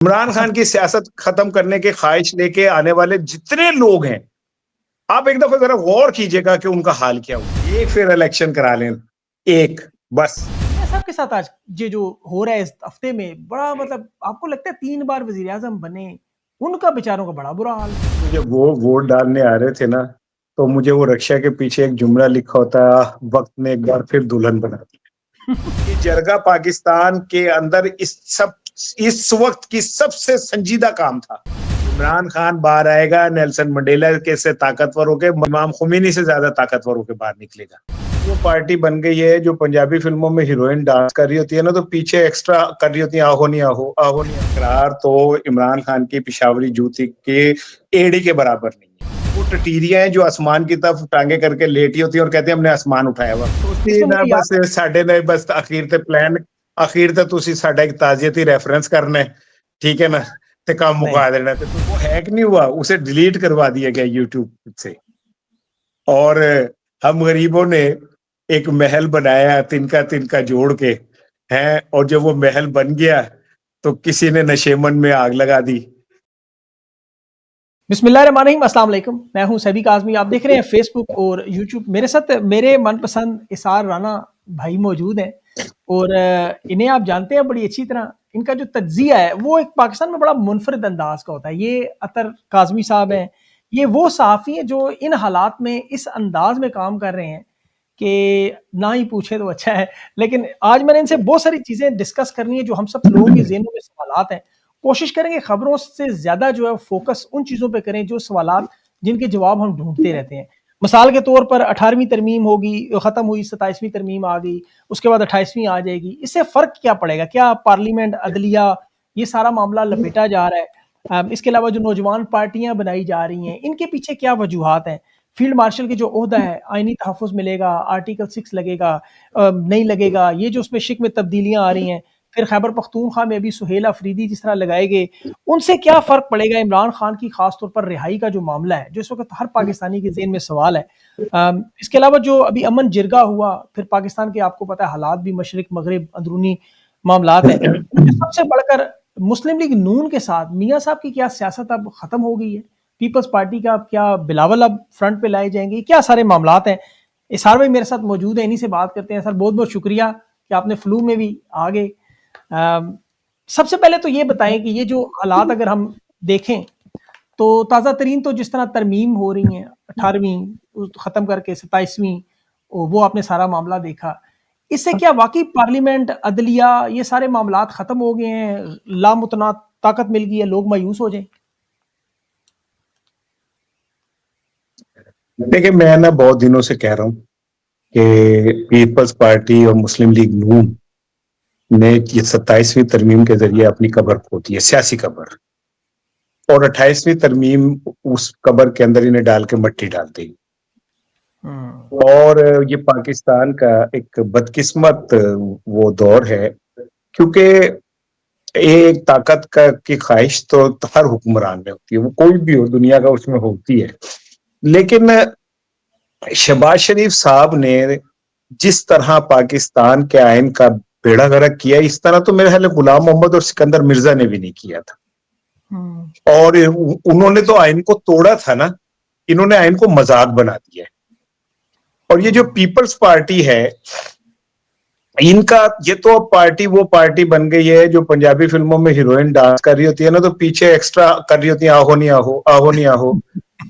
इमरान खान की सियासत खत्म करने के ख्वाहिश लेके आने वाले जितने लोग हैं, आप एक दफा जरा गौर कीजिएगा कि उनका हाल क्या हुआ। एक फिर इलेक्शन करा लें, एक बस। सबके साथ आज ये जो हो रहा है इस हफ्ते में बड़ा मतलब आपको लगता है 3 बार वजीर आजम बने, उनका बेचारों का बड़ा बुरा हाल। मुझे वो वोट डालने आ रहे थे ना, तो मुझे वो रक्षा के पीछे एक जुमला लिखा होता है, वक्त ने एक बार फिर दुल्हन बना दी। ये जरगा पाकिस्तान के अंदर इस वक्त की सबसे संजीदा काम था। इमरान खान बाहर आएगा, नेल्सन मंडेला के से ताकतवर होके, इमाम खुमैनी से ज्यादा ताकतवर होके बाहर निकलेगा। वो पार्टी बन गई है जो पंजाबी फिल्मों में हीरोइन डांस कर रही होती है ना, तो पीछे एक्स्ट्रा कर रही होती है, आहो नहीं आहो, आहो नहीं। इकरार तो इमरान खान की पिशावरी जूती के एड़ी के बराबर नहीं है। वो टटीरियां हैं जो आसमान की तरफ टांगे करके लेटी होती है और कहते हैं हमने आसमान उठाया हुआ। बस साढ़े ने बस आखिर ते प्लान आखिर ते तुसी साडा एक ताजियती रेफरेंस करना है, ठीक है ना, ते काम मुका देना। तो वो हैक नहीं हुआ, उसे डिलीट करवा दिया गया यूट्यूब से। और हम गरीबों ने एक महल बनाया तिनका तिनका जोड़ के हैं, और जब वो महल बन गया तो किसी ने नशेमन में आग लगा दी। बिस्मिल्लाहिर्रहमानिर्रहीम, अस्सलाम वालेकुम। मैं हूं सभी काज़मी, आप देख रहे हैं फेसबुक और यूट्यूब। मेरे साथ मेरे मनपसंद इसार राना भाई मौजूद हैं और इन्हें आप जानते हैं बड़ी अच्छी तरह। इनका जो तज्जिया है वो एक पाकिस्तान में बड़ा मुनफरिद अंदाज का होता है। ये अतर काज़मी साहब हैं, ये वो सहाफ़ी हैं जो इन हालात में इस अंदाज में काम कर रहे हैं कि ना ही पूछे तो अच्छा है। लेकिन आज मैंने इनसे बहुत सारी चीज़ें डिस्कस करनी है जो हम सब लोगों के ज़हनों में सवालात हैं। कोशिश करेंगे खबरों से ज़्यादा जो है फोकस उन चीज़ों पे करें जो सवालात जिनके जवाब हम ढूंढते रहते हैं। मिसाल के तौर पर 18वीं तरमीम होगी, ख़त्म हुई, 27वीं तरमीम आ गई, उसके बाद 28वीं आ जाएगी। इससे फ़र्क क्या पड़ेगा? क्या पार्लियामेंट, अदलिया, ये सारा मामला लपेटा जा रहा है? इसके अलावा जो नौजवान पार्टियां बनाई जा रही हैं, इनके पीछे क्या वजूहात हैं? फील्ड मार्शल की जो ओहदा है, आईनी तहफ़्फ़ुज़ मिलेगा, आर्टिकल 6 लगेगा, नहीं लगेगा, ये जो उसमें शिक में तब्दीलियां आ रही हैं, फिर खैबर पख्तूनख्वा में भी सुहेल अफरीदी जिस तरह लगाए गए, उनसे क्या फ़र्क पड़ेगा? इमरान खान की खास तौर पर रिहाई का जो मामला है, जो इस वक्त हर पाकिस्तानी के ज़हन में सवाल है। इसके अलावा जो अभी अमन जिरगा हुआ, फिर पाकिस्तान के आपको पता है हालात भी मशरिक मगरिब अंदरूनी मामलात हैं। सबसे बढ़कर मुस्लिम लीग नून के साथ मियाँ साहब की क्या सियासत अब ख़त्म हो गई है? पीपल्स पार्टी का क्या बिलावल अब फ्रंट पे लाए जाएंगे? क्या सारे मामलात हैं? इसार भाई मेरे साथ मौजूद है, इन्हीं से बात करते हैं। सर बहुत बहुत शुक्रिया कि आपने फ्लू में भी आ गए। सबसे पहले तो ये बताएं कि ये जो हालात अगर हम देखें तो ताज़ा तरीन तो जिस तरह तरमीम हो रही हैं, 18वीं ख़त्म करके 27वीं, वो आपने सारा मामला देखा। इससे क्या वाकई पार्लियामेंट, अदलिया, ये सारे मामलात ख़त्म हो गए हैं, लामुतनात ताकत मिल गई है, लोग मायूस हो जाए? देखिए, मैं ना बहुत दिनों से कह रहा हूँ कि पीपल्स पार्टी और मुस्लिम लीग नून ने ये 27वीं तरमीम के जरिए अपनी कब्र खोदी है, सियासी कब्र, और 28वीं तरमीम उस कब्र के अंदर इन्हें डाल के मट्टी डाल दी। और ये पाकिस्तान का एक बदकिस्मत वो दौर है, क्योंकि एक ताकत की ख्वाहिश तो हर हुक्मरान में होती है, वो कोई भी हो दुनिया का, उसमें होती है। लेकिन शहबाज शरीफ साहब ने जिस तरह पाकिस्तान के आइन का बेड़ा गर्क किया, इस तरह तो मेरे ख्याल गुलाम मोहम्मद और सिकंदर मिर्जा ने भी नहीं किया था। और उन्होंने तो आइन को तोड़ा था ना, इन्होंने आइन को मजाक बना दिया है। और ये जो पीपल्स पार्टी है, इनका ये तो पार्टी वो पार्टी बन गई है जो पंजाबी फिल्मों में हीरोइन डांस कर रही होती है ना, तो पीछे एक्स्ट्रा कर रही होती है, आहो नहीं आहो, आहो नहीं आहो।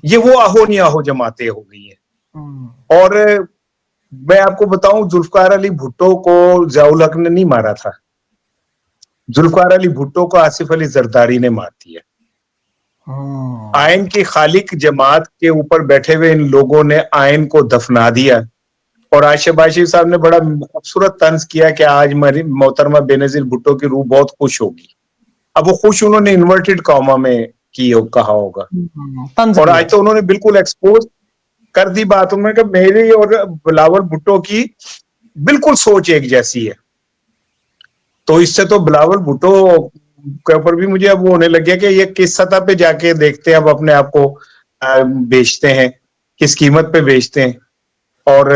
ये वो आहो नहीं आहो जमाते हो गई है। और मैं आपको बताऊं, जुल्फकार अली भुट्टो को ज़ियाउल हक ने नहीं मारा था, जुल्फकार अली भुट्टो को आसिफ अली जरदारी ने मार दिया। आयन की खालिक जमात के ऊपर बैठे हुए इन लोगों ने आयन को दफना दिया। और आज शहबाज शरीफ साहब ने बड़ा खूबसूरत तंज किया कि आज मोहतरमा बेनजीर भुट्टो की रूह बहुत खुश होगी। अब वो खुश उन्होंने इन्वर्टेड कॉमा में कहा होगा, और आज तो उन्होंने बिल्कुल एक्सपोज कर दी बात। उन्होंने कहा मेरी और बिलावल भुट्टो की बिल्कुल सोच एक जैसी है। तो इससे तो बिलावल भुट्टो के ऊपर भी मुझे अब वो होने लग गया कि ये किस सतह पे जाके देखते हैं, अब अपने आप को बेचते हैं, किस कीमत पे बेचते हैं। और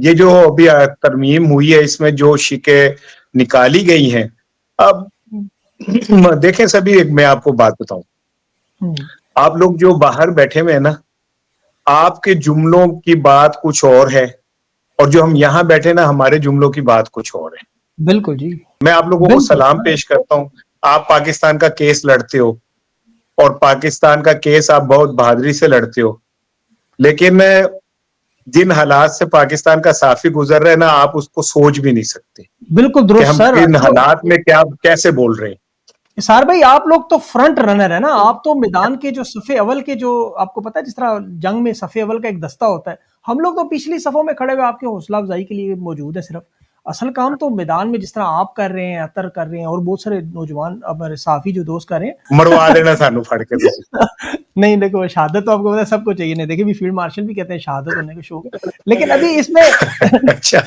ये जो अभी तरमीम हुई है, इसमें जो शिकें निकाली गई हैं, अब देखें सभी, एक मैं आपको बात बताऊं, आप लोग जो बाहर बैठे हुए हैं ना, आपके जुमलों की बात कुछ और है, और जो हम यहाँ बैठे ना, हमारे जुमलों की बात कुछ और है। बिल्कुल जी, मैं आप लोगों को बिल्कुल। सलाम पेश करता हूं। आप पाकिस्तान का केस लड़ते हो, और पाकिस्तान का केस आप बहुत बहादुरी से लड़ते हो, लेकिन जिन हालात से पाकिस्तान का साफी गुजर रहा है ना, आप उसको सोच भी नहीं सकते बिल्कुल कि दुरुस्त हम सर। इन हालात में क्या कैसे बोल रहे हैं। इसार भाई, आप लोग तो फ्रंट रनर है ना, आप तो मैदान के जो सफ़े अव्वल के, जो आपको पता है जिस तरह जंग में सफ़े अव्वल का एक दस्ता होता है, हम लोग तो पिछली सफ़ों में खड़े हुए आपके हौसला अफजाई के लिए मौजूद है सिर्फ। असल काम तो मैदान में जिस तरह आप कर रहे हैं, अतर कर रहे हैं, और बहुत सारे नौजवान हमारे साफी जो दोस्त कर रहे हैं। मरवा देना सानू फड़ के तुसी। नहीं देखो, शहादत तो आपको पता है सबको चाहिए, नहीं देखिए भी फील्ड मार्शल भी कहते हैं शहादत होने का शौक है, लेकिन अभी इसमें अच्छा।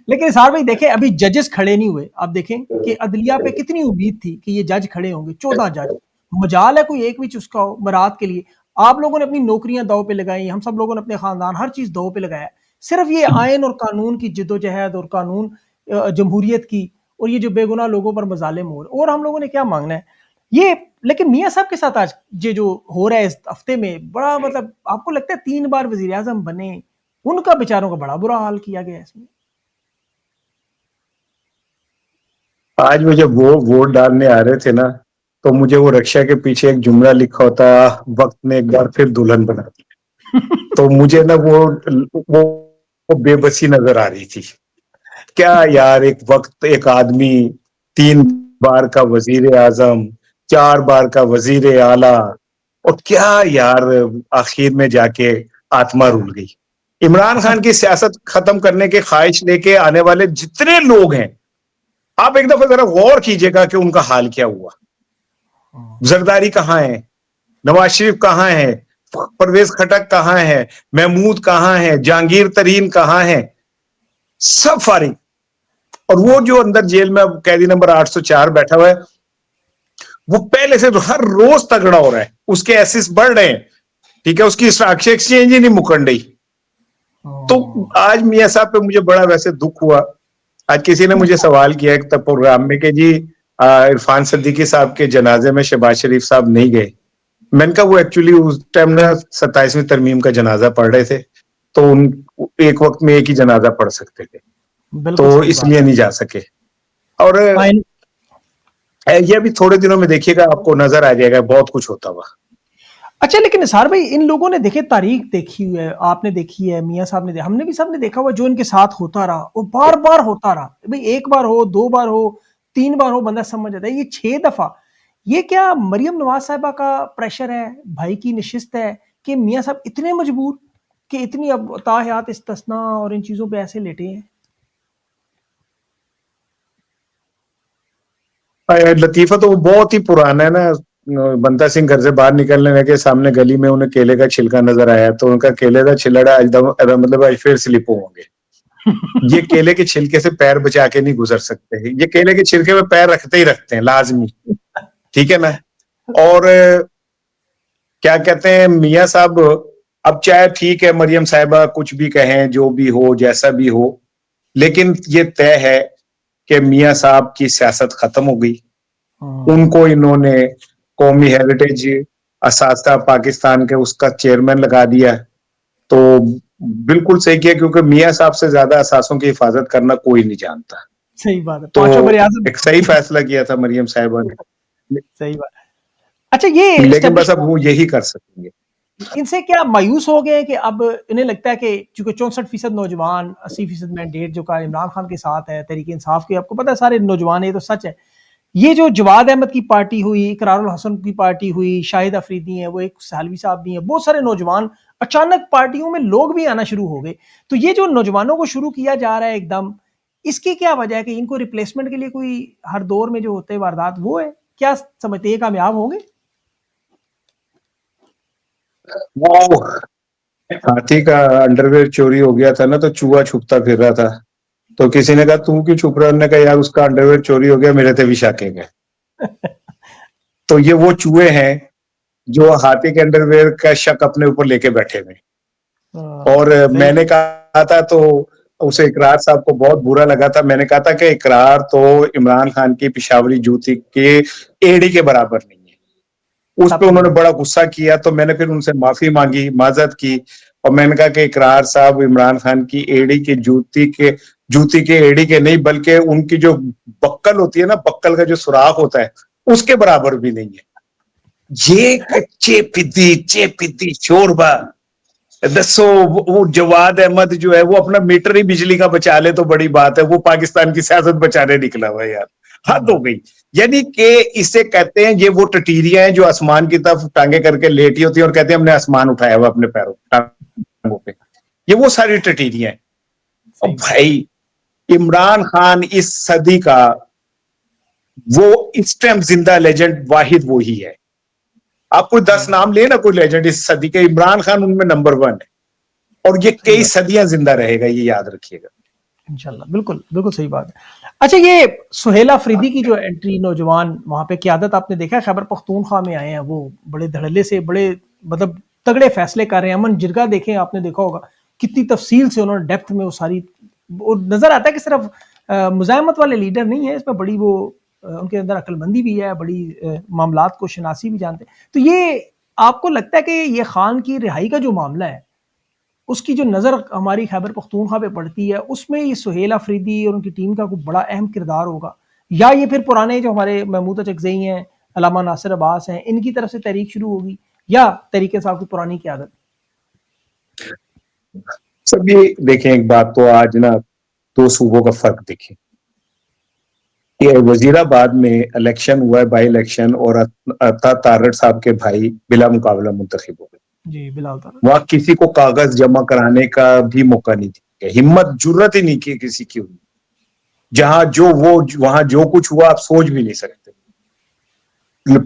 लेकिन सार भाई देखें, अभी जजेस खड़े नहीं हुए। आप देखें कि अदलिया पे कितनी उम्मीद थी कि ये जज खड़े होंगे, 14 जज। मजाल है कोई एक भी चुसका हो बरात के लिए। आप लोगों ने अपनी नौकरियां दाव पे लगाई, हम सब लोगों ने अपने खानदान, हर चीज दाव पे लगाया। सिर्फ ये आयन और कानून की जिद्दोजहद और कानून जमहूरियत की, और ये जो बेगुनाह लोगों पर मजालिम हो रहे, और हम लोगों ने क्या मांगना है ये। लेकिन मियाँ साहब के साथ आज ये जो हो रहा है इस हफ्ते में, बड़ा मतलब आपको लगता है 3 बार वजीर आजम बने, उनका बेचारों का बड़ा बुरा हाल किया गया है इसमें। आज वो जब वो वोट डालने आ रहे थे ना, तो मुझे वो रक्षा के पीछे एक जुमला लिखा होता, वक्त ने एक बार फिर दुल्हन बना दी। तो मुझे ना वो बेबसी नजर आ रही थी। क्या यार, एक वक्त एक आदमी 3 बार का वजीर आजम, 4 बार का वजीर आला, और क्या यार, आखिर में जाके आत्मा रुल गई। इमरान खान की सियासत खत्म करने के ख्वाहिश लेके आने वाले जितने लोग हैं, आप एक दफा जरा गौर कीजिएगा कि उनका हाल क्या हुआ। जरदारी कहाँ है, नवाज शरीफ कहाँ है, परवेज खटक कहाँ है, महमूद कहाँ है, जहांगीर तरीन कहाँ है, सब फारिग। और वो जो अंदर जेल में कैदी नंबर 804 बैठा हुआ है, वो पहले से तो हर रोज तगड़ा हो रहा है, उसके एसिस बढ़ रहे हैं, ठीक है, उसकी स्टॉक एक्सचेंज ही नहीं मुकन रही। तो आज मियाँ साहब पे मुझे बड़ा वैसे दुख हुआ। आज किसी ने मुझे सवाल किया एक प्रोग्राम में कि जी इरफान सिद्दीकी साहब के जनाजे में शहबाज शरीफ साहब नहीं गए। मैंने कहा वो एक्चुअली उस टाइम ना 27वीं तरमीम का जनाजा पढ़ रहे थे, तो उन एक वक्त में एक ही जनाजा पढ़ सकते थे, बिल्कुल तो सही बात इसलिए है। नहीं जा सके। और फाइन। ये भी थोड़े दिनों में देखिएगा, आपको नजर आ जाएगा बहुत कुछ होता हुआ। अच्छा, लेकिन निसार भाई, इन लोगों ने देखे तारीख देखी हुई है, आपने देखी है, मियाँ साहब ने, हमने भी सबने देखा हुआ, जो इनके साथ होता रहा और बार बार होता रहा भाई। एक बार हो, 2 बार हो, 3 बार हो, बंदा समझ जाता है। ये 6 दफा, ये क्या मरियम नवाज साहिबा का प्रेशर है, भाई की नशिस्त है, कि मियाँ साहब इतने मजबूर कि इतनी अब ताहयात इस्तिस्ना और इन चीजों पे ऐसे लेटे हैं। लतीफा तो वो बहुत ही पुराना है ना। बंता सिंह घर से बाहर निकलने लगे, सामने गली में उन्हें केले का छिलका नजर आया, तो उनका केले का छिलड़ा मतलब आज फिर स्लिप होंगे। ये केले के छिलके से पैर बचा के नहीं गुजर सकते, ये केले के छिलके में पैर रखते ही रखते हैं लाजमी, ठीक है ना। और क्या कहते हैं मियाँ साहब, अब चाहे ठीक है मरियम साहिबा कुछ भी कहें, जो भी हो, जैसा भी हो, लेकिन ये तय है कि मियाँ साहब की सियासत खत्म हो गई। उनको इन्होंने कौमी हेरिटेज असासा पाकिस्तान के उसका चेयरमैन लगा दिया। तो बिल्कुल सही किया, क्योंकि मियाँ साहब से ज्यादा असासों की हिफाजत करना कोई नहीं जानता। सही बात है, तो पांचों बड़े आजम। एक सही फैसला किया था मरियम साहिबा ने, सही बात है। अच्छा, ये लेकिन बस अब एस्टेब्लिशमेंट, वो यही कर सकेंगे। इनसे क्या मायूस हो गए कि अब इन्हें लगता है कि चूंकि 64% नौजवान, 80% मैंडेट जो का इमरान खान के साथ है, तहरीक इंसाफ के, आपको पता है सारे नौजवान, ये तो सच है। ये जो जवाद अहमद की पार्टी हुई, इकरारुल हसन की पार्टी हुई, शाहिद अफरीदी है, वो एक सालवी साहब भी हैं, बहुत सारे नौजवान, अचानक पार्टियों में लोग भी आना शुरू हो गए। तो ये जो नौजवानों को शुरू किया जा रहा है एकदम, इसकी क्या वजह है कि इनको रिप्लेसमेंट के लिए कोई हर दौर में जो होते हैं वारदात, वो है क्या समझते हैं, कामयाब होंगे? वो हाथी का अंडरवेयर चोरी हो गया था ना, तो चूहा छुपता फिर रहा था। तो किसी ने कहा तू क्यों छुप रहा है, उन्होंने कहा यार उसका अंडरवेयर चोरी हो गया, मेरे थे भी शाके गए। तो ये वो चूहे हैं जो हाथी के अंडरवेयर का शक अपने ऊपर लेके बैठे हुए। और सही। मैंने कहा था, तो उसे इकरार साहब को बहुत बुरा लगा था। मैंने कहा था कि इकरार तो इमरान खान की पिशावरी जूती के एड़ी के बराबर नहीं है। उस पे उन्होंने बड़ा गुस्सा किया, तो मैंने फिर उनसे माफी मांगी, माजरत की, और मैंने कहा कि इकरार साहब इमरान खान की एड़ी की जूती के एड़ी के नहीं, बल्कि उनकी जो बक्कल होती है ना, बक्कल का जो सुराख होता है, उसके बराबर भी नहीं है। ये चेपिद्दी शोरबा दसो। वो जवाद अहमद जो है वो अपना मीटर ही बिजली का बचा ले तो बड़ी बात है, वो पाकिस्तान की सियासत बचाने निकला हुआ है यार। हद हो गई। यानी कि इसे कहते हैं, ये वो टटीरियां हैं जो आसमान की तरफ टांगे करके लेटी होती है और कहते हैं हमने आसमान उठाया हुआ अपने पैरों टांगों पे। ये वो सारी टटीरियां हैं। और भाई इमरान खान इस सदी का वो इस टाइम जिंदा लेजेंड वाहिद वो ही है। आप कोई 10 नाम ले ना, कोई लेजेंड इस सदी के, इमरान खान उनमें नंबर 1 है, और ये कई सदियां जिंदा रहेगा, ये याद रखिएगा इंशाल्लाह। बिल्कुल बिल्कुल सही बात है। अच्छा, ये सुहेल अफरीदी की जो एंट्री, नौजवान वहां पे क्यादत आपने देखा, खैबर पख्तूनख्वा में आए हैं, वो बड़े धड़ल्ले से, बड़े मतलब तगड़े फैसले कर रहे हैं। अमन जिरगा देखें, आपने देखा होगा कितनी तफसील से उन्होंने डेप्थ में वो सारी, नजर आता है कि सिर्फ मुजाहमत वाले लीडर नहीं है इसमें, बड़ी वो उनके अंदर अक्लमंदी भी है, बड़ी मामलात को शनासी भी जानते हैं। तो ये आपको लगता है कि ये खान की रिहाई का जो मामला है, उसकी जो नज़र हमारी खैबर पख्तूनख्वा पे पड़ती है, उसमें ये सुहेल अफरीदी और उनकी टीम का कोई बड़ा अहम किरदार होगा, या ये फिर पुराने जो हमारे महमूद अचकज़ई हैं, अल्लामा नासिर अब्बास हैं, इनकी तरफ से तहरीक शुरू होगी, या तहरीक इंसाफ की पुरानी क़यादत? सब ये देखें, एक बात तो आज ना 2 सूबों का फर्क देखें। ये वजीराबाद में इलेक्शन हुआ है, बाई इलेक्शन, और अता तारड़ साहब के भाई बिला मुकाबला मुंतखब हो गए। जी, बिलाल तारड़। वहां किसी को कागज जमा कराने का भी मौका नहीं दिया, हिम्मत जुर्रत ही नहीं की किसी की हुई। वहां जो कुछ हुआ आप सोच भी नहीं सकते।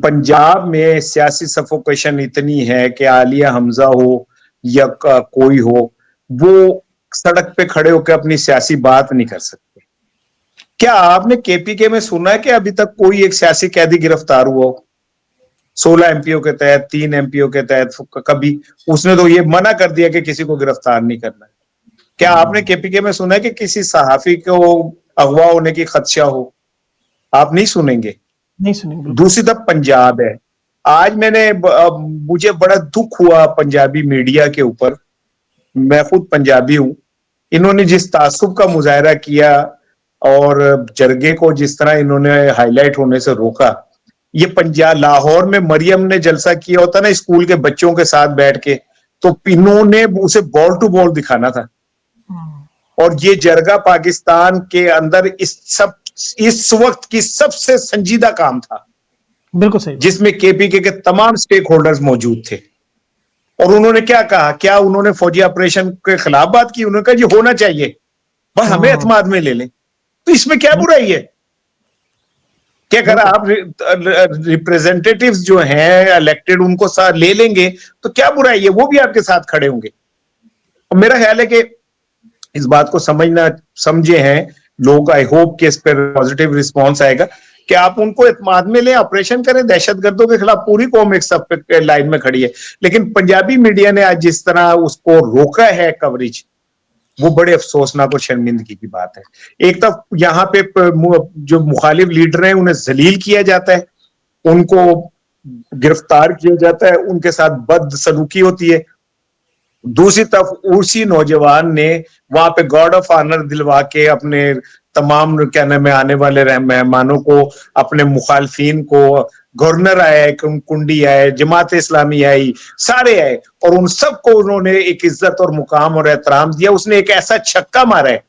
पंजाब में सियासी सफोकेशन इतनी है कि आलिया हमजा हो या कोई हो, वो सड़क पे खड़े होकर अपनी सियासी बात नहीं कर सकते। क्या आपने केपीके में सुना है कि अभी तक कोई एक सियासी कैदी गिरफ्तार हुआ हो? 16 एमपीओ के तहत, 3 एमपीओ के तहत कभी उसने तो ये मना कर दिया कि किसी को गिरफ्तार नहीं करना है। क्या आपने केपीके में सुना है कि किसी सहाफी को अगवा होने की खदशा हो? आप नहीं सुनेंगे। नहीं सुनेंगे। दूसरी तरफ पंजाब है। आज मुझे बड़ा दुख हुआ पंजाबी मीडिया के ऊपर, मैं खुद पंजाबी हूं, इन्होंने जिस तासुब का मुजाहरा किया और जरगे को जिस तरह इन्होंने हाईलाइट होने से रोका। ये पंजाब लाहौर में मरियम ने जलसा किया होता ना स्कूल के बच्चों के साथ बैठ के, तो इन्होंने उसे बॉल टू बॉल दिखाना था। और ये जरगा पाकिस्तान के अंदर इस वक्त की सबसे संजीदा काम था, बिल्कुल सही, जिसमें केपीके के तमाम स्टेक होल्डर्स मौजूद थे। और उन्होंने क्या कहा? क्या उन्होंने फौजी ऑपरेशन के खिलाफ बात की? उन्होंने कहा ये होना चाहिए, बस हमें एतमाद में ले लें। तो इसमें क्या बुराई है कि अगर आप रिप्रेजेंटेटिव्स जो हैं इलेक्टेड उनको साथ ले लेंगे तो क्या बुराई है? वो भी आपके साथ खड़े होंगे। और मेरा ख्याल है कि इस बात को समझे हैं लोग। आई होप कि इस पर पॉजिटिव रिस्पॉन्स आएगा कि आप उनको एतमाद में ले, ऑपरेशन करें। दहशतगर्दों के खिलाफ पूरी कौम एक सब लाइन में खड़ी है, लेकिन पंजाबी मीडिया ने आज जिस तरह उसको रोका है कवरेज, वो बड़े अफसोसनाक और शर्मिंदगी की बात है। एक तरफ यहाँ पे जो मुखालिफ लीडर हैं उन्हें जलील किया जाता है, उनको गिरफ्तार किया जाता है, उनके साथ बदसलूकी होती है। दूसरी तरफ उसी नौजवान ने वहां पे गॉर्ड ऑफ ऑनर दिलवा के अपने तमाम क्या नाम है आने वाले मेहमानों को, अपने मुखालफिन को, गवर्नर आए, कुंडी आए, जमात इस्लामी आई, सारे आए, और उन सबको उन्होंने एक इज्जत और मुकाम और एहतराम दिया। उसने एक ऐसा छक्का मारा है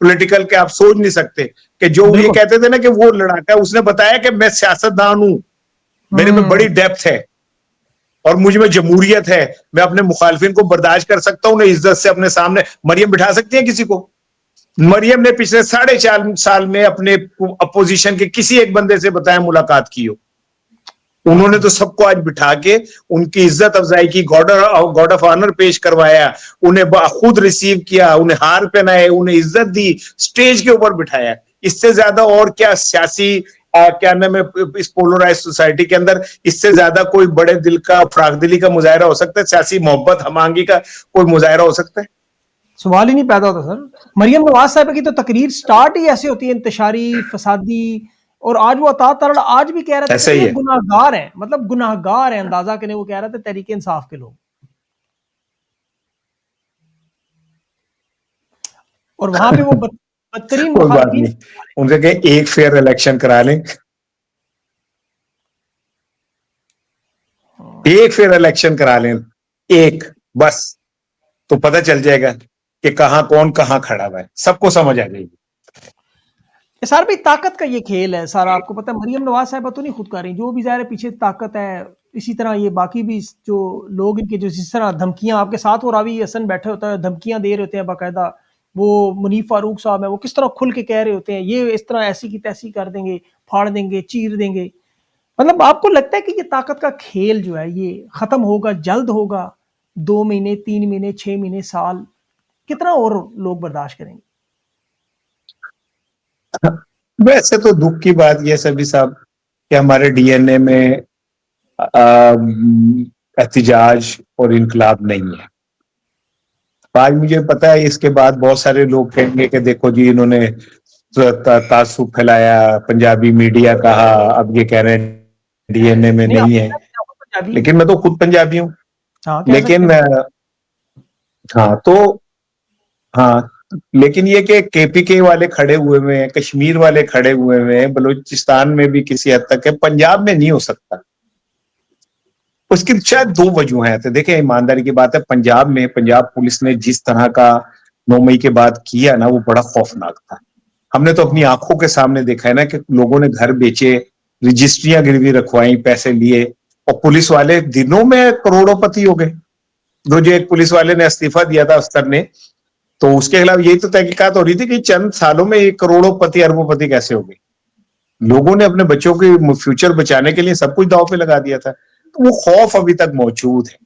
पॉलिटिकल के आप सोच नहीं सकते कि जो ये कहते थे ना कि वो लड़ाका, उसने बताया कि मैं सियासतदान हूं, मेरे में बड़ी डेप्थ है और मुझ में जमहूरियत है, मैं अपने मुखालफिन को बर्दाश्त कर सकता हूं, उन्हें इज्जत से अपने सामने। मरियम बिठा सकती है किसी को? मरियम ने पिछले 4.5 साल में अपने अपोजिशन के किसी एक बंदे से बताया मुलाकात की हो? उन्होंने तो सबको आज बिठा के उनकी इज्जत अफजाई की, गॉर्ड ऑफ ऑनर पेश करवाया, उन्हें खुद रिसीव किया, उन्हें हार पहनाए, उन्हें इज्जत दी, स्टेज के ऊपर बिठाया। इससे ज्यादा और क्या सियासी क्या नाम है इस पोलराइज सोसाइटी के अंदर, इससे ज्यादा कोई बड़े दिल का फरागदिली का मुजाहरा हो सकता है? सियासी मोहब्बत हमांगी का कोई मुजाहरा हो सकता है? सवाल ही नहीं पैदा होता सर। मरियम नवाज साहब की तो तकरीर स्टार्ट ही ऐसे होती है, इंतशारी, फसादी, और आज वो अता तरड़ आज भी कह रहे थे ऐसे कि ही ये है। गुनाहगार है, मतलब गुनाहगार है अंदाजा के लिए, वो कह रहे थे तहरीक इंसाफ के लोग, और वहां पे वो बदतरीन कोई बात मुखालफिन। नहीं, उनसे कहें एक फेयर इलेक्शन करा लें, एक फेयर इलेक्शन करा लें, एक बस, तो पता चल जाएगा कि कहां कौन कहां खड़ा हुआ है, सबको समझ आ जाएगी। सर भाई ताकत का ये खेल है सारा, आपको पता है मरियम नवाज साहब तो नहीं खुद कर रही, जो भी ज़ाहिर है पीछे ताकत है। इसी तरह ये बाकी भी जो लोग इनके जो जिस तरह धमकियां आपके साथ, और रावी हसन बैठे होता है धमकियां दे रहे होते हैं बाकायदा, वो मुनीफ फारूक साहब है, वो किस तरह खुल के कह रहे होते हैं ये इस तरह ऐसी की तैसी कर देंगे, फाड़ देंगे, चीर देंगे। मतलब आपको लगता है कि ये ताकत का खेल जो है ये खत्म होगा, जल्द होगा? 2 महीने, 3 महीने, 6 महीने, साल, कितना और लोग बर्दाश्त करेंगे? वैसे तो दुख की बात यह सभी साहब कि हमारे डीएनए में एहतिजाज और इनकलाब नहीं है। आज मुझे पता है इसके बाद बहुत सारे लोग कहेंगे कि देखो जी इन्होंने तासुब फैलाया, पंजाबी मीडिया कहा, अब ये कह रहे हैं डीएनए में नहीं, आप नहीं है। पंजाबी हैं। लेकिन मैं तो खुद पंजाबी हूँ। हाँ, कह सकते लेकिन हैं। हाँ तो हाँ, लेकिन ये कि केपीके वाले खड़े हुए हुए हैं, कश्मीर वाले खड़े हुए हुए हैं, बलूचिस्तान में भी किसी हद तक है, पंजाब में नहीं हो सकता। उसकी शायद दो वजह हैं। तो देखिए ईमानदारी की बात है, पंजाब में पंजाब पुलिस ने जिस तरह का 9 मई के बाद किया ना, वो बड़ा खौफनाक था। हमने तो अपनी आंखों के सामने देखा है ना कि लोगों ने घर बेचे, रजिस्ट्रियां गिरवी रखवाई, पैसे लिए, और पुलिस वाले दिनों में करोड़ोंपति हो गए। जो एक पुलिस वाले ने इस्तीफा दिया था अफसर ने, तो उसके खिलाफ यही तो तहकीकात हो रही थी कि चंद सालों में ये करोड़ोंपति अरबोंपति कैसे हो गए। लोगों ने अपने बच्चों के फ्यूचर बचाने के लिए सब कुछ दांव पे लगा दिया था। तो वो खौफ अभी तक मौजूद है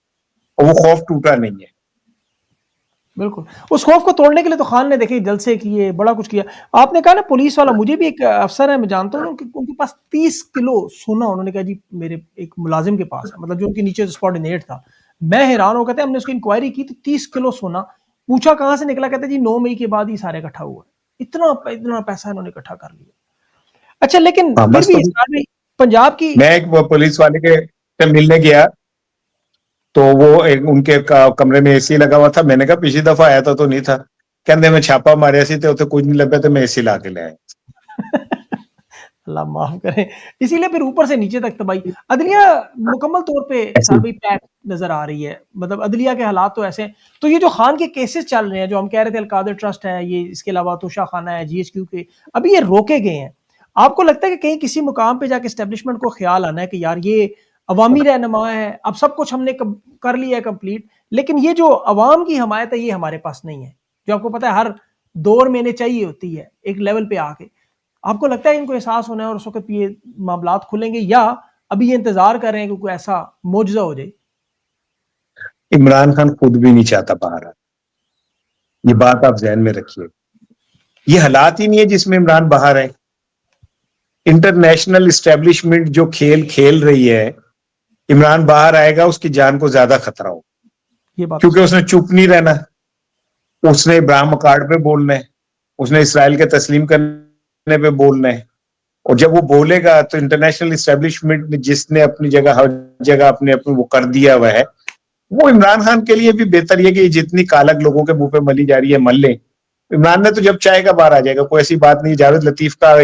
और वो खौफ टूटा नहीं है। बिल्कुल, उस खौफ को तोड़ने के लिए तो खान ने देखिए जलसे किए, बड़ा कुछ किया। आपने कहा ना पुलिस वाला, मुझे भी एक अफ़सर है, मैं जानता हूँ, उनके पास 30 किलो सोना, उन्होंने कहा जी मेरे एक मुलाज़िम के पास है, मतलब जो उनके नीचे सबॉर्डिनेट था। मैं हैरान हो गया था, हमने उसकी इंक्वायरी की तो 30 किलो सोना, पूछा कहाँ से निकला, कहते जी 9 मई के बाद ही सारा इकट्ठा हुआ है। इतना पैसा इन्होंने इकट्ठा कर लिया। अच्छा, लेकिन हाँ, फिर बस भी तो इस बार भी पंजाब की। मैं एक पुलिस वाले के से मिलने गया, तो वो एक उनके कमरे में एसी लगा हुआ था। मैंने कहा पिछली दफा आया था तो नहीं था। कहते मैं छापा मारे सी थे, कुछ नहीं लगा, तो मैं एसी ला के ले आया। अल्लाह माफ करे, इसीलिए फिर ऊपर से नीचे तक तबाही। अदलिया मुकम्मल तौर पे ऐसी सार भाई पैक नजर आ रही है, मतलब अदलिया के हालात तो ऐसे हैं। तो ये जो खान के केसेस चल रहे हैं, जो हम कह रहे थे अलकादर ट्रस्ट है ये, इसके अलावा तोशा खाना है, जीएचक्यू के, अभी ये रोके गए हैं। आपको लगता है कि कहीं किसी मुकाम पे जाके स्टैब्लिशमेंट को ख्याल आना है कि यार ये अवामी रहनुमा है, अब सब कुछ हमने कर लिया है कंप्लीट, लेकिन ये जो अवाम की हमायत है ये हमारे पास नहीं है, जो आपको पता है हर दौर में इन्हें चाहिए होती है एक लेवल पे आके। आपको लगता है इनको एहसास होना है और उस वक्त ये मामलात खुलेंगे, या अभी ये इंतजार कर रहे हैं कि कोई ऐसा मोजजा हो जाए? इमरान खान खुद भी नहीं चाहता बाहर आना। ये बात आप जहन में रखिए। ये हालात ही नहीं है जिसमें इमरान बाहर है। इंटरनेशनल इस्टेब्लिशमेंट जो खेल खेल रही है, इमरान बाहर आएगा उसकी जान को ज्यादा खतरा हो, ये बात तो क्योंकि सही है। उसने चुप नहीं रहना। उसने इब्राहिम कार्ड पे बोलना है, उसने इसराइल के तस्लीम करने पे बोलना है। और जब वो बोलेगा तो इंटरनेशनल इस्टेब्लिशमेंट ने जिसने अपनी जगह हर जगह अपने अपने वो कर दिया हुआ है, वो इमरान खान के लिए भी बेहतर है कि जितनी कालक लोगों के मुंह पे मली जा रही है मल ले। इमरान ने तो जब चाहेगा बाहर आ जाएगा, कोई ऐसी बात नहीं। जावेद लतीफ का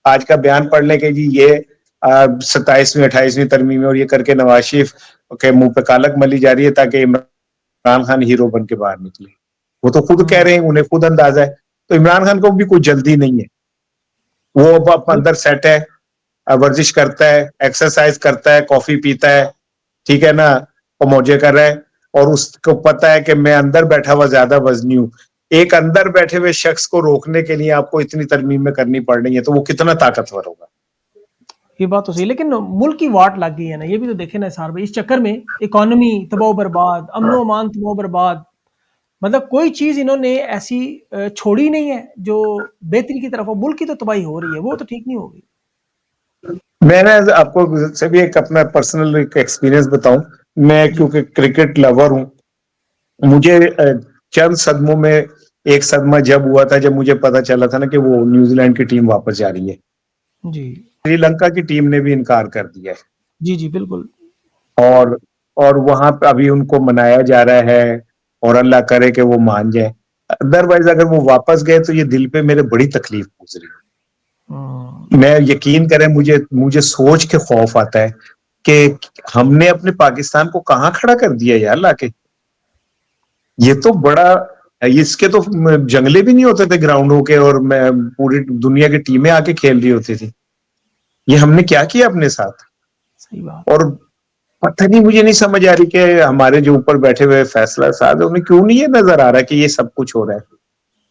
आज का बयान पढ़ लें कि जी ये 27वीं 28वीं तरमीम में और ये करके नवाज शरीफ के मुंह पे कालक मली जा रही है ताकि इमरान खान हीरो बन के बाहर निकले। वो तो खुद कह रहे हैं, उन्हें खुद अंदाजा है। तो इमरान खान को भी कोई जल्दी नहीं है। वो अब अंदर सेट है, वर्जिश करता है, एक्सरसाइज करता है, कॉफी पीता है, ठीक है ना, और मौजे कर रहा है। और उसको पता है कि मैं अंदर बैठा हुआ ज्यादा वजनी हूं। एक अंदर बैठे हुए शख्स को रोकने के लिए आपको इतनी तरमीम में करनी पड़ रही है, तो वो कितना ताकतवर होगा। ये बात तो सही, लेकिन मुल्क की वाट लग गई है ना, ये भी तो देखे ना सार भाई, इस चक्कर में इकोनॉमी तबाह बर्बाद, अमनो अमान तबाह बर्बाद, मतलब कोई चीज इन्होंने ऐसी छोड़ी नहीं है जो बेहतरी की तरफ हो। मुल्क की तो तबाही हो रही है, वो तो ठीक नहीं होगी। मैंने आपको से भी एक अपना पर्सनल एक एक्सपीरियंस बताऊं। मैं क्योंकि क्रिकेट लवर हूं, मुझे चंद सदमों में एक सदमा जब हुआ था, जब मुझे पता चला था ना कि वो न्यूजीलैंड की टीम वापस जा रही है। जी। श्रीलंका की टीम ने भी इनकार कर दिया है, जी, जी, बिल्कुल। और वहां पे अभी उनको मनाया जा रहा है, और अल्लाह करे कि वो मान जाए। अदरवाइज अगर वो वापस गए तो ये दिल पे मेरे बड़ी तकलीफ गुजरी। मैं यकीन करें, मुझे मुझे सोच के खौफ आता है कि हमने अपने पाकिस्तान को कहां खड़ा कर दिया यार लाके। ये तो बड़ा, इसके तो जंगले भी नहीं होते थे ग्राउंडों के, और मैं पूरी दुनिया की टीमें आके खेल रही होती थी। ये हमने क्या किया अपने साथ। सही बात। और पता नहीं, मुझे नहीं समझ आ रही कि हमारे जो ऊपर बैठे हुए फैसला साहब, उन्हें क्यों नहीं ये नजर आ रहा कि ये सब कुछ हो रहा है।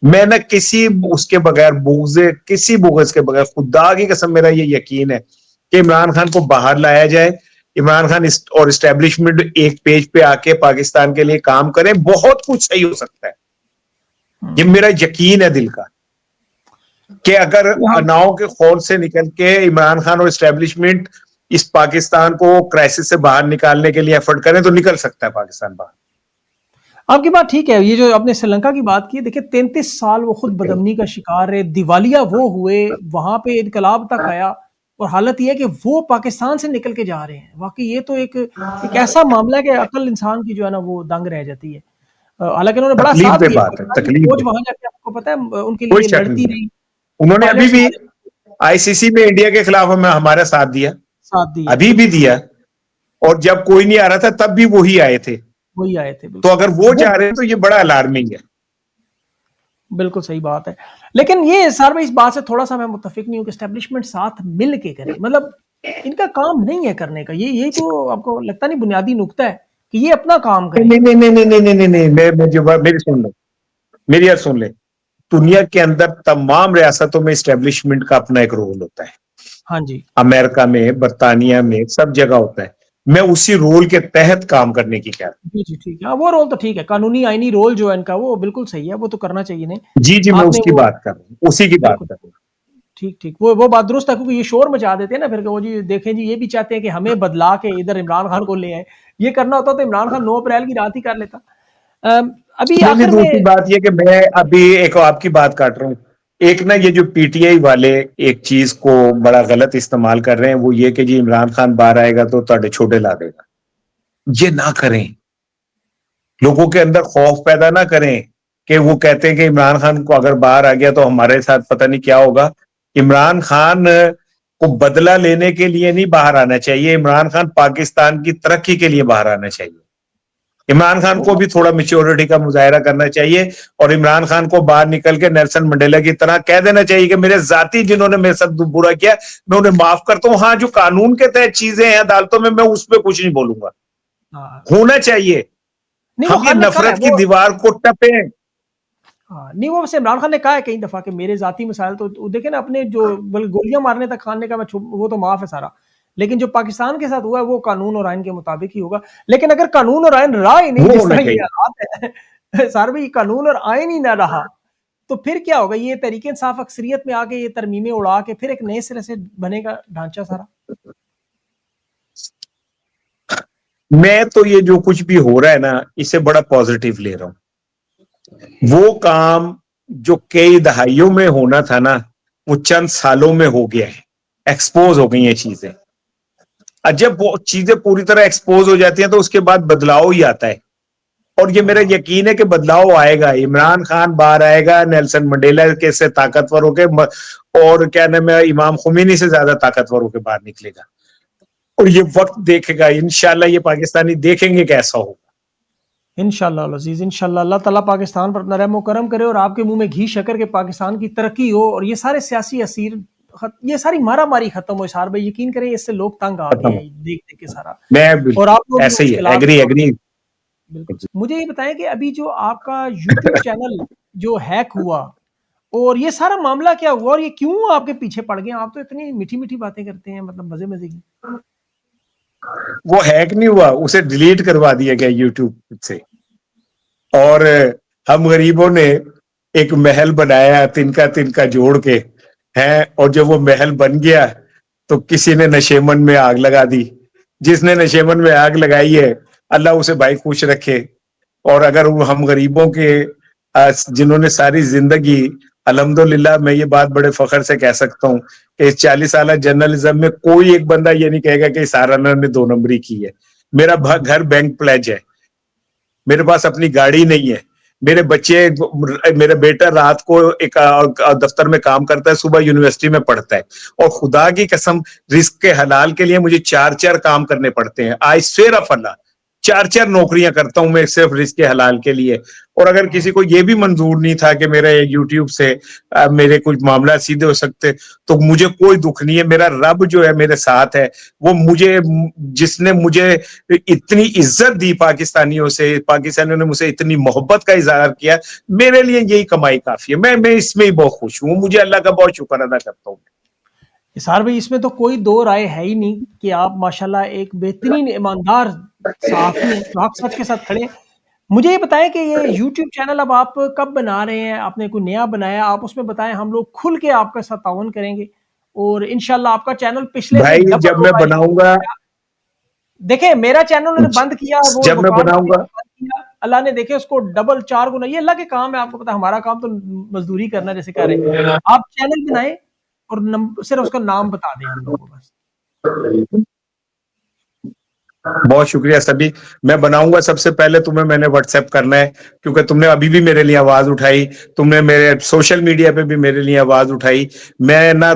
मैं ना किसी उसके बगैर, बुग़्ज़े किसी बुग़्ज़ के बगैर, खुदा की कसम मेरा ये यकीन है कि इमरान खान को बाहर लाया जाए, इमरान खान और इस्टेब्लिशमेंट एक पेज पे आके पाकिस्तान के लिए काम करें, बहुत कुछ सही हो सकता है। ये मेरा यकीन है दिल का, कि अगर अनाओं के खौल से निकल के इमरान खान और इस्टेब्लिशमेंट इस पाकिस्तान को क्राइसिस से बाहर निकालने के लिए एफर्ट करें तो निकल सकता है पाकिस्तान बाहर। आपकी बात ठीक है। ये जो आपने श्रीलंका की बात की, देखिए 33 साल वो खुद बदअमनी का शिकार रहे, दिवालिया वो हुए, वहां पे इनकलाब तक आया, और हालत ये है कि वो पाकिस्तान से निकल के जा रहे हैं। वाकई ये तो एक ऐसा मामला है कि अकल इंसान की जो है ना वो दंग रह जाती है। हालांकि उन्होंने बड़ा तकलीफ साथ दे दिया, बात है, पाकिस्तान की तकलीफ फौज दे, वहां जाके आपको पता है उनके कोई लिए शक लड़ती नहीं है। रही, उन्होंने अभी पायलट्स भी हमारे आईसीसी में इंडिया के खिलाफ हमें हमारा साथ दिया, साथ दिया, अभी भी बिल्कुल दिया, और जब कोई नहीं आ रहा था तब भी वही आए थे। वही आए थे, तो बिल्कुल अगर वो जा रहे हैं तो ये बड़ा अलार्मिंग है। बिल्कुल सही बात है। लेकिन ये सर, मैं इस बात से थोड़ा-सा मैं मुत्तफ़िक नहीं हूँ कि एस्टेब्लिशमेंट साथ मिल के करे। मतलब इनका काम नहीं है करने का। यही तो आपको लगता नहीं बुनियादी नुकता है कि ये अपना काम करें? नहीं नहीं नहीं नहीं नहीं नहीं नहीं नहीं, मैं जो मेरी सुन लो, मेरी यार सुन ले। दुनिया के अंदर तमाम रियासतों में एस्टेब्लिशमेंट का अपना एक रोल होता है। हाँ जी। अमेरिका में, बर्तानिया में, सब जगह होता है। मैं उसी रोल के तहत काम करने की कह जी, जी, ठीक है। हाँ, वो रोल तो ठीक है। कानूनी आईनी रोल जो है इनका वो बिल्कुल सही है, वो तो करना चाहिए इन्हें। जी जी, मैं आपने उसकी वो बात कर रहा हूँ, उसी की बात बिल्कुल, कर रहा हूँ। ठीक, ठीक। वो बात दुरुस्त है, क्योंकि ये शोर मचा देते हैं ना फिर कि वो जी देखें जी, ये भी चाहते हैं कि हमें बदला के इधर इमरान खान को ले आएँ। ये करना होता तो इमरान खान 9 अप्रैल की रात ही कर लेता। अभी नहीं नहीं, आखिर दूसरी में बात ये कि मैं अभी एक आपकी बात काट रहा हूँ। एक ना, ये जो पीटीआई वाले एक चीज को बड़ा गलत इस्तेमाल कर रहे हैं, वो ये कि जी इमरान खान बाहर आएगा तो ਤੁਹਾਡੇ छोटे ला देगा। ये ना करें, लोगों के अंदर खौफ पैदा ना करें कि वो कहते हैं कि इमरान खान को अगर बाहर आ गया तो हमारे साथ पता नहीं क्या होगा। इमरान खान को बदला लेने के लिए नहीं बाहर आना चाहिए, इमरान खान पाकिस्तान की तरक्की के लिए बाहर आना चाहिए। इमरान खान को भी थोड़ा मेच्योरिटी का मुजाहरा करना चाहिए, और इमरान खान को बाहर निकल के नेल्सन मंडेला की तरह कह देना चाहिए कि मेरे जाती जिन्होंने मेरे साथ बुरा किया, मैं उन्हें माफ करता हूं। हाँ, जो कानून के तहत चीजें हैं अदालतों में, मैं उस पर कुछ नहीं बोलूंगा, हाँ, होना चाहिए। नहीं वो हम ये खान ने कहा है नफरत की वो दीवार को टपे। हाँ, नहीं वो वैसे इमरान खान ने कहा है कई दफ़ा कि मेरे ज़ाती मसाइल तो देखे ना, अपने जो गोलियाँ मारने तक खान ने कहा मैं वो तो माफ़ है सारा। लेकिन जो पाकिस्तान के साथ हुआ है वो कानून और आइन के मुताबिक ही होगा। लेकिन अगर कानून और आइन रहा ही नहीं, वो जिस होना तरह ये चाहिए। हालात है सर भाई, कानून और आइन ही ना रहा, तो फिर क्या होगा? ये तहरीक-ए-इंसाफ अक्सरियत में आके ये तरमीमें उड़ा के फिर एक नए सिरे से बनेगा ढांचा सारा। मैं तो ये जो कुछ भी हो रहा है ना, इसे बड़ा पॉजिटिव ले रहा हूं। वो काम जो कई दहाइयों में होना था ना, वो चंद सालों में हो गया है। एक्सपोज हो गई हैं चीजें। जब वो चीजें पूरी तरह एक्सपोज हो जाती हैं तो उसके बाद बदलाव ही आता है, और ये मेरा हाँ, यकीन है कि बदलाव आएगा। इमरान खान बाहर आएगा, नेल्सन मंडेला के से ताकतवर होकर, और क्या नाम है, इमाम खुमैनी से ज्यादा ताकतवर होकर बाहर निकलेगा। और ये वक्त देखेगा, इंशाल्लाह ये पाकिस्तानी देखेंगे कैसा होगा। इंशाअल्लाह अल अज़ीज़, इंशाअल्लाह अल्लाह ताला पाकिस्तान पर अपना रहम करम करे और आपके मुंह में घी शक्कर के पाकिस्तान की तरक्की हो, और ये सारे सियासी असीर ये सारी मारा-मारी खत्म हो। सार भाई यकीन करें, इससे लोग तंग आ गए खत्म। हैं देख-देख के सारा, मैं और आप लोग ऐसे ही है, मुश्किलात एग्री में एग्री। बिल्कुल। मुझे ये बताएँ कि अभी जो आपका यूट्यूब चैनल जो हैक हुआ, और ये सारा मामला क्या हुआ और ये क्यों आपके पीछे पड़ गए? आप तो इतनी मीठी-मीठी बातें करते हैं, मतलब मज़े-मज़े की। वो हैक नहीं हुआ, उसे डिलीट करवा दिया गया यूट्यूब से। और हम गरीबों ने एक महल बनाया तिनका तिनका जोड़ के, हैं, और जब वो महल बन गया तो किसी ने नशेमन में आग लगा दी। जिसने नशेमन में आग लगाई है, अल्लाह उसे भाई खुश रखे। और अगर हम गरीबों के जिन्होंने सारी जिंदगी, अल्हम्दुलिल्लाह मैं ये बात बड़े फख्र से कह सकता हूँ कि 40 साल जर्नलिज्म में कोई एक बंदा ये नहीं कहेगा कि साराना ने 2 नंबरी की है। मेरा घर बैंक प्लेज है, मेरे पास अपनी गाड़ी नहीं है, मेरे बच्चे, मेरा बेटा रात को एक दफ्तर में काम करता है, सुबह यूनिवर्सिटी में पढ़ता है, और खुदा की कसम रिस्क के हलाल के लिए मुझे 4-4 काम करने पड़ते हैं। आई स्वेयर ऑफ अल्लाह 4-4 नौकरियां करता हूं मैं सिर्फ रिस्क के हलाल के लिए। और अगर किसी को यह भी मंजूर नहीं था कि मेरे यूट्यूब से मेरे कुछ मामला सीधे हो सकते, तो मुझे कोई दुख नहीं है। मेरा रब जो है मेरे साथ है, वो मुझे, जिसने मुझे इतनी इज्जत दी पाकिस्तानियों ने मुझसे इतनी मोहब्बत का इजहार किया, मेरे लिए यही कमाई काफी है। मैं इसमें ही बहुत खुश हूँ, मुझे अल्लाह का बहुत शुक्र अदा करता हूँ। इसार भाई, इसमें तो कोई दो राय है ही नहीं कि आप माशाल्लाह एक बेहतरीन ईमानदार सहाफ़ी हैं, जो हक सच के साथ खड़े हैं। मुझे ये बताएं कि ये यूट्यूब चैनल अब आप कब बना रहे हैं? आपने कोई नया बनाया, आप उसमें बताएं, हम लोग खुल के आपका साथ ताउन करेंगे और इंशाल्लाह आपका चैनल पिछले से भाई डबल जब मैं होगा। बनाऊंगा, देखें, मेरा चैनल उन्होंने बंद किया, वो जब मैं वकार बनाऊंगा, बंद किया, अल्लाह ने देखे उसको डबल 4 गुना, ये अल्लाह के काम है, आपको पता है, हमारा काम तो मजदूरी करना जैसे कह रहे हैं। आप चैनल बनाएं और सिर्फ उसका नाम बता दें हम लोगों को बस। बहुत शुक्रिया सभी। मैं बनाऊंगा, सबसे पहले तुम्हें मैंने व्हाट्सएप करना है, क्योंकि तुमने अभी भी मेरे लिए आवाज उठाई, तुमने मेरे सोशल मीडिया पे भी मेरे लिए आवाज उठाई। मैं ना,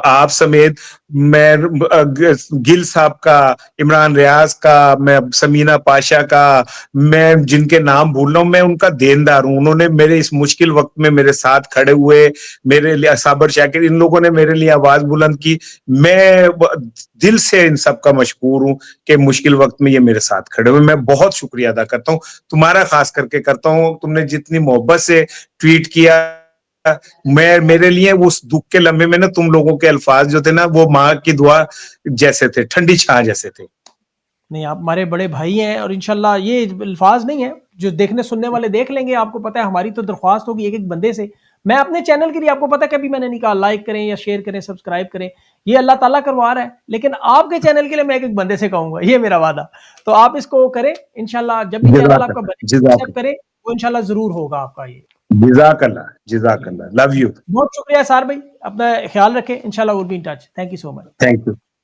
आप समेत, मैं गिल साहब का, इमरान रियाज का, मैं समीना पाशा का, मैं जिनके नाम भूल रहा हूं, मैं उनका देनदार हूं। उन्होंने मेरे इस मुश्किल वक्त में मेरे साथ खड़े हुए, मेरे लिए साबर शाकिर, इन लोगों ने मेरे लिए आवाज बुलंद की। मैं दिल से इन सबका मशकूर हूं कि मुश्किल वक्त में ये मेरे साथ खड़े हुए। मैं बहुत शुक्रिया अदा करता हूँ, तुम्हारा खास करके करता हूँ। तुमने जितनी मोहब्बत से ट्वीट किया, मेरे लिए उस दुख के लम्हे में ना, तुम लोगों के अल्फाज जो थे ना, वो माँ की दुआ जैसे थे, ठंडी छां जैसे थे। नहीं, आप हमारे बड़े भाई हैं और इंशाल्लाह ये अल्फाज नहीं है, जो देखने सुनने वाले देख लेंगे। आपको पता है, हमारी तो दरख्वास्त होगी एक एक बंदे से। मैं अपने चैनल के लिए, आपको पता है, कभी मैंने नहीं कहा लाइक करें या शेयर करें, सब्सक्राइब करें, ये अल्लाह ताला करवा रहा है। लेकिन आपके चैनल के लिए मैं एक एक बंदे से कहूंगा, ये मेरा वादा। तो आप इसको करें इंशाल्लाह, जब भी चैनल आपका बने एक्सेप्ट करें, वो इंशाल्लाह जरूर होगा आपका ये। जिजाकल्लाह, जिजाकल्लाह, लव यू। बहुत शुक्रिया सार भाई, अपना ख्याल रखें, इंशाल्लाह will be in touch. Thank you so much. Thank you.